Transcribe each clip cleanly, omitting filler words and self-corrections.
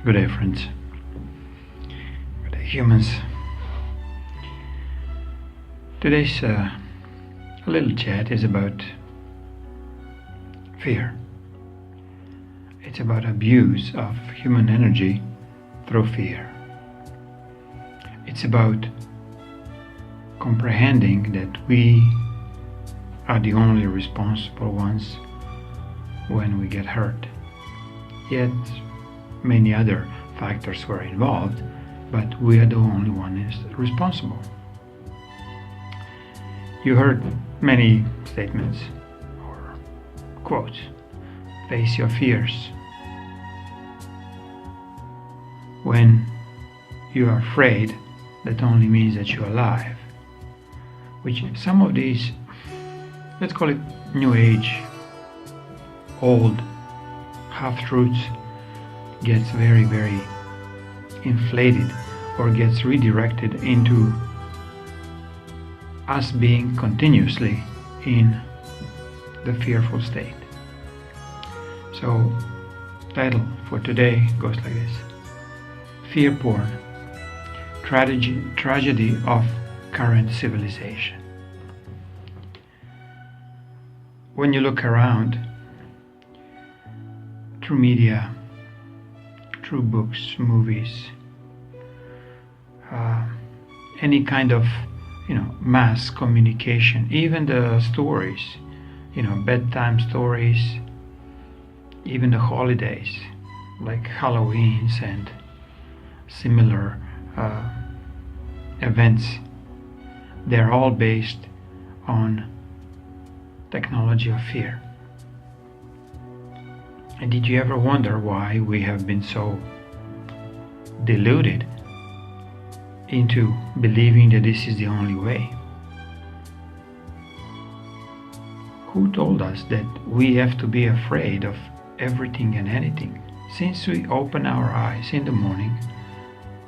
Good day, friends. Good day, humans. Today's little chat is about fear. It's about abuse of human energy through fear. It's about comprehending that we are the only responsible ones when we get hurt. Yet many other factors were involved, but we are the only one responsible. You heard many statements or quotes. Face your fears. When you are afraid, that only means that you're alive. Which some of these, let's call it New Age, old half-truths, gets very, very inflated or gets redirected into us being continuously in the fearful state. So, title for today goes like this: Fear Porn, Tragedy of Current Civilization. When you look around, through media, through books, movies, any kind of mass communication, even the stories, bedtime stories, even the holidays like Halloweens and similar events, they're all based on technology of fear. And did you ever wonder why we have been so deluded into believing that this is the only way? Who told us that we have to be afraid of everything and anything? Since we open our eyes in the morning,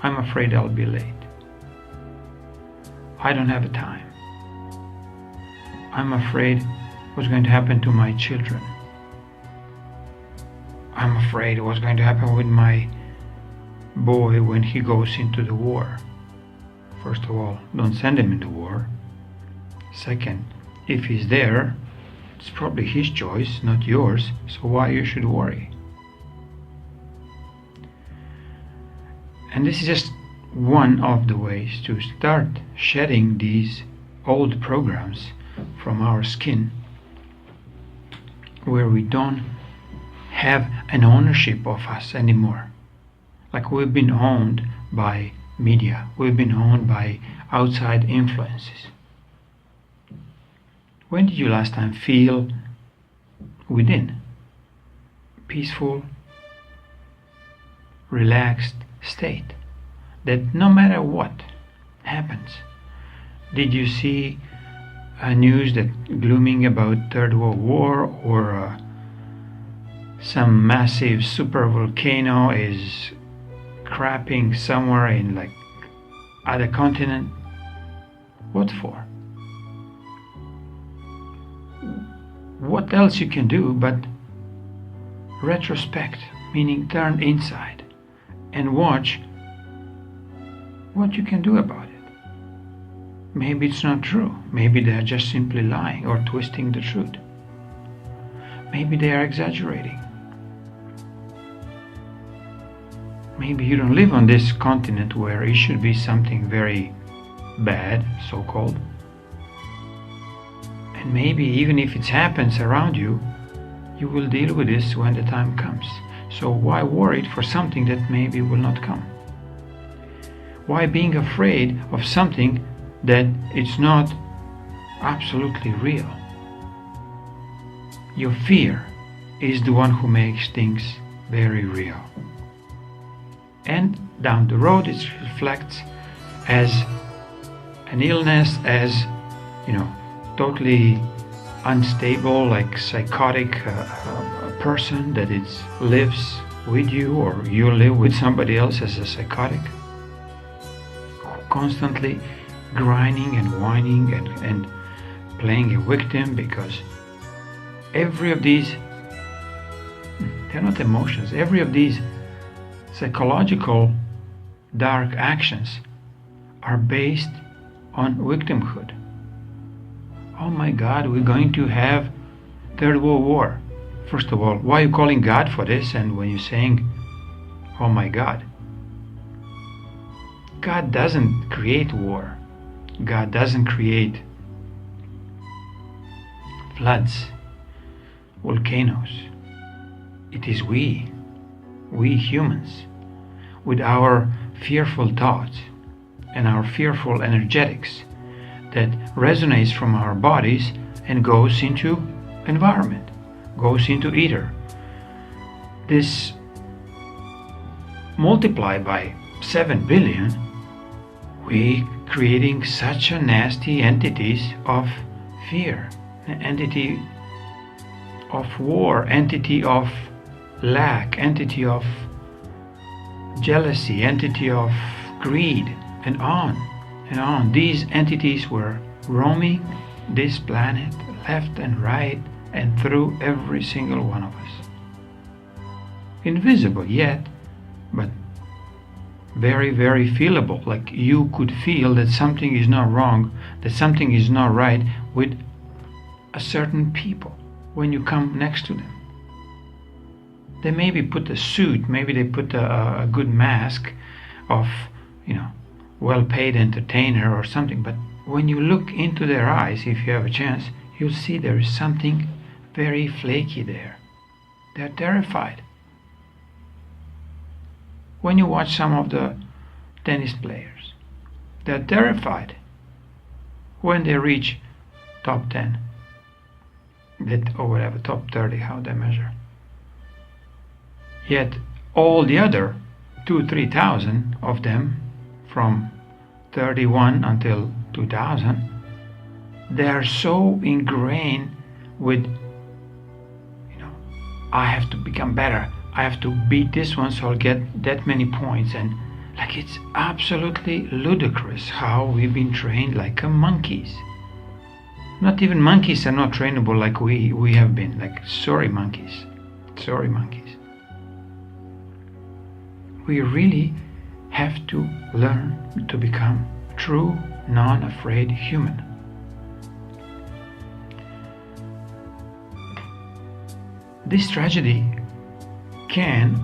I'm afraid I'll be late. I don't have time. I'm afraid what's going to happen to my children. I'm afraid what's going to happen with my boy when he goes into the war. First of all, don't send him into war. Second, if he's there, it's probably his choice, not yours, so why you should worry? And this is just one of the ways to start shedding these old programs from our skin, where we don't have an ownership of us anymore. Like we've been owned by media, we've been owned by outside influences. When did you last time feel within peaceful, relaxed state that no matter what happens? Did you see news that glooming about Third World War or some massive super volcano is crapping somewhere in like other continent? What for? What else you can do but retrospect, meaning turn inside and watch what you can do about it. Maybe it's not true. Maybe they are just simply lying or twisting the truth. Maybe they are exaggerating. Maybe you don't live on this continent where it should be something very bad, so-called. And maybe even if it happens around you, you will deal with this when the time comes. So why worry for something that maybe will not come? Why being afraid of something that it's not absolutely real? Your fear is the one who makes things very real. And down the road it reflects as an illness, as totally unstable, like psychotic person that lives with you, or you live with somebody else as a psychotic, constantly grinding and whining and playing a victim, because every of these, they're not emotions, every of these psychological dark actions are based on victimhood. Oh my God, we're going to have Third World War. First of all, why are you calling God for this? And when you're saying, oh my God, God doesn't create war. God doesn't create floods, volcanoes. It is we humans, with our fearful thoughts and our fearful energetics that resonates from our bodies and goes into environment, goes into ether. This multiplied by 7 billion, we creating such a nasty entities of fear, an entity of war, entity of lack, entity of jealousy, entity of greed, and on and on. These entities were roaming this planet left and right and through every single one of us. Invisible yet, but very, very feelable. Like you could feel that something is not wrong, that something is not right with a certain people when you come next to them. They maybe put a suit, maybe they put a good mask of, well-paid entertainer or something, but when you look into their eyes, if you have a chance, you'll see there is something very flaky there. They're terrified. When you watch some of the tennis players, they're terrified when they reach top 10, or whatever, top 30, how they measure. Yet all the other 2,000-3,000 of them from 31 until 2000, they are so ingrained with, I have to become better, I have to beat this one so I'll get that many points. And like, it's absolutely ludicrous how we've been trained like monkeys. Not even monkeys are not trainable like we have been, like sorry monkeys. We really have to learn to become true, non-afraid human. This tragedy can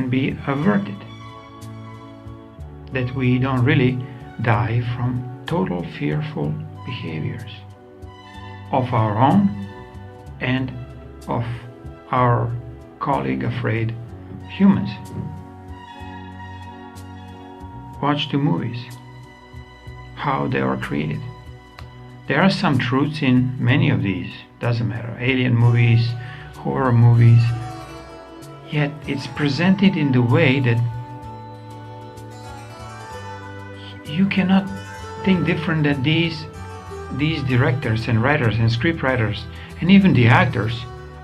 be averted. That we don't really die from total fearful behaviors of our own and of our colleague afraid humans. Watch the movies, how they are created. There are some truths in many of these, doesn't matter, alien movies, horror movies, yet it's presented in the way that you cannot think different that these directors and writers and script writers and even the actors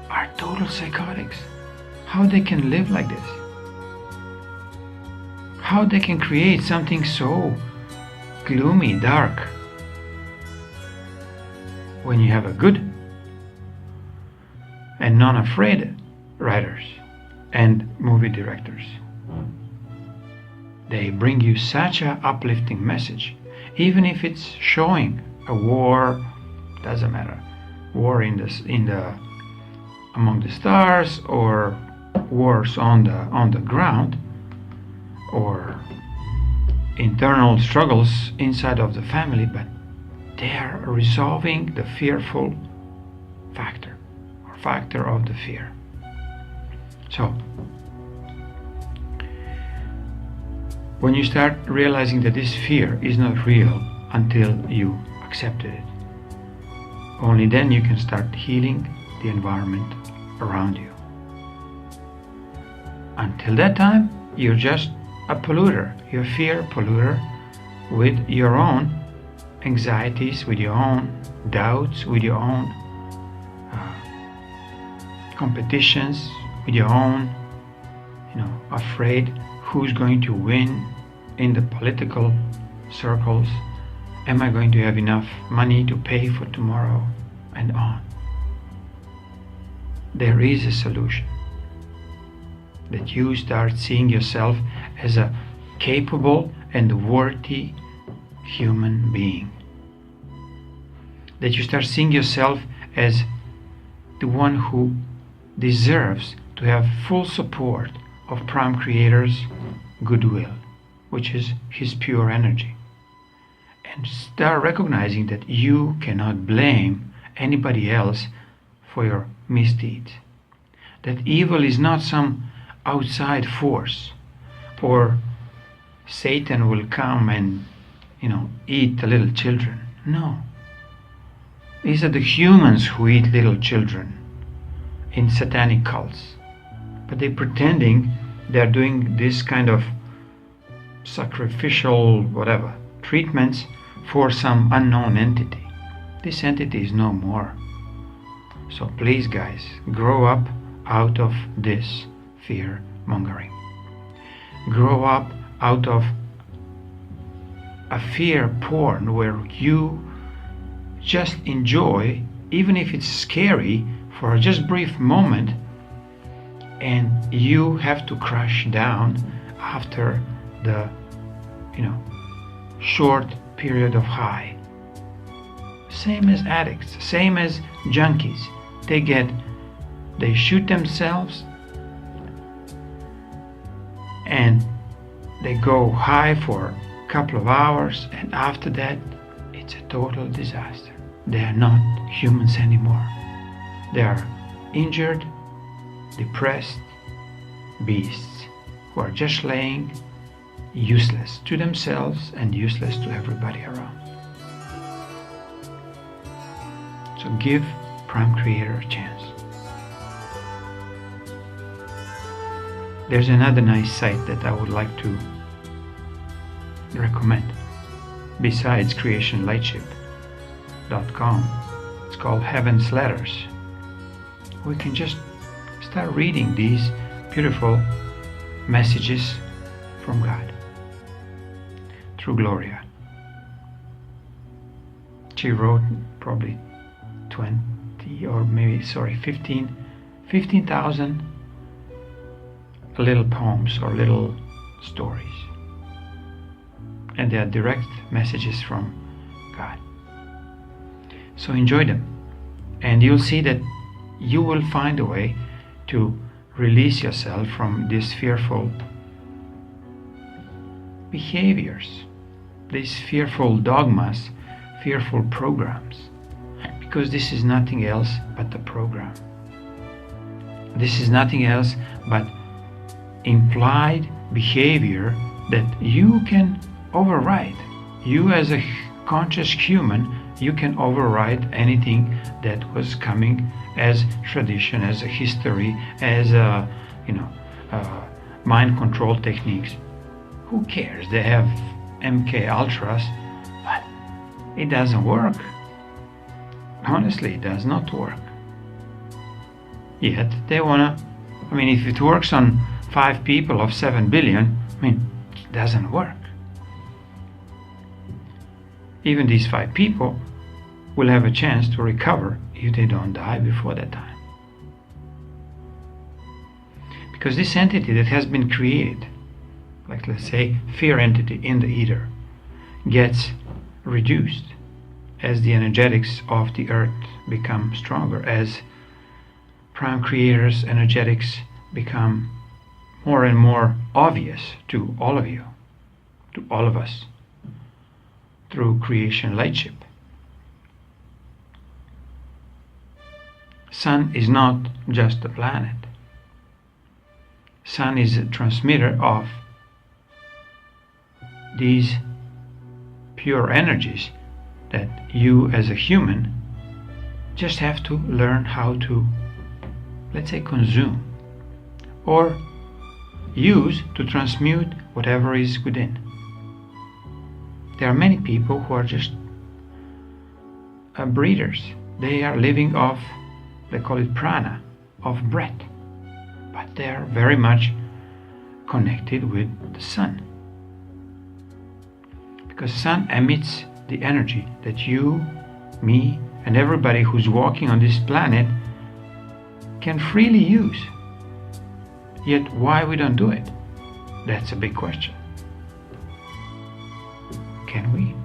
are total psychotics. How they can live like this? How they can create something so gloomy, dark, when you have a good and non-afraid writers and movie directors. They bring you such an uplifting message, even if it's showing a war, doesn't matter, war in the among the stars, or wars on the ground, or internal struggles inside of the family, but they are resolving the fearful factor of the fear. So when you start realizing that this fear is not real until you accepted it, only then you can start healing the environment around you. Until that time, you're just a polluter. You're a fear polluter with your own anxieties, with your own doubts, with your own competitions, with your own, afraid who's going to win in the political circles. Am I going to have enough money to pay for tomorrow? And on. There is a solution. that you start seeing yourself as a capable and worthy human being. That you start seeing yourself as the one who deserves to have full support of Prime Creator's goodwill, which is His pure energy. And start recognizing that you cannot blame anybody else for your misdeeds. That evil is not some outside force, or Satan will come and, eat the little children. No. These are the humans who eat little children in satanic cults. But they're pretending they're doing this kind of sacrificial treatments for some unknown entity. This entity is no more. So please, guys, grow up out of this fear mongering. Grow up out of a fear porn where you just enjoy, even if it's scary, for a just brief moment, and you have to crash down after the short period of high. Same as addicts, same as junkies. They shoot themselves and they go high for a couple of hours, and after that it's a total disaster. They are not humans anymore. They are injured, depressed beasts who are just laying useless to themselves and useless to everybody around. So give Prime Creator a chance. There's another nice site that I would like to recommend besides creationlightship.com. It's called Heaven's Letters. We can just start reading these beautiful messages from God through Gloria. She wrote probably 15,000 little poems or little stories, and they are direct messages from God. So enjoy them, and you'll see that you will find a way to release yourself from these fearful behaviors, these fearful dogmas, fearful programs, because this is nothing else but the program. This is nothing else but implied behavior that you can override. You as a conscious human, you can override anything that was coming as tradition, as a history, as mind control techniques. Who cares? They have MK Ultras, but it doesn't work. Honestly, it does not work. Yet they wanna, if it works on 5 people of 7 billion, it doesn't work. Even these 5 people will have a chance to recover if they don't die before that time. Because this entity that has been created, like let's say fear entity in the ether, gets reduced as the energetics of the earth become stronger, as Prime Creator's energetics become more and more obvious to all of you, to all of us, through creation lightship. Sun is not just a planet. Sun is a transmitter of these pure energies that you as a human just have to learn how to, let's say, consume or use to transmute whatever is within. There are many people who are just breathers. They are living off, they call it prana, of breath, but they are very much connected with the sun, because sun emits the energy that you, me, and everybody who's walking on this planet can freely use. Yet why we don't do it? That's a big question. Can we?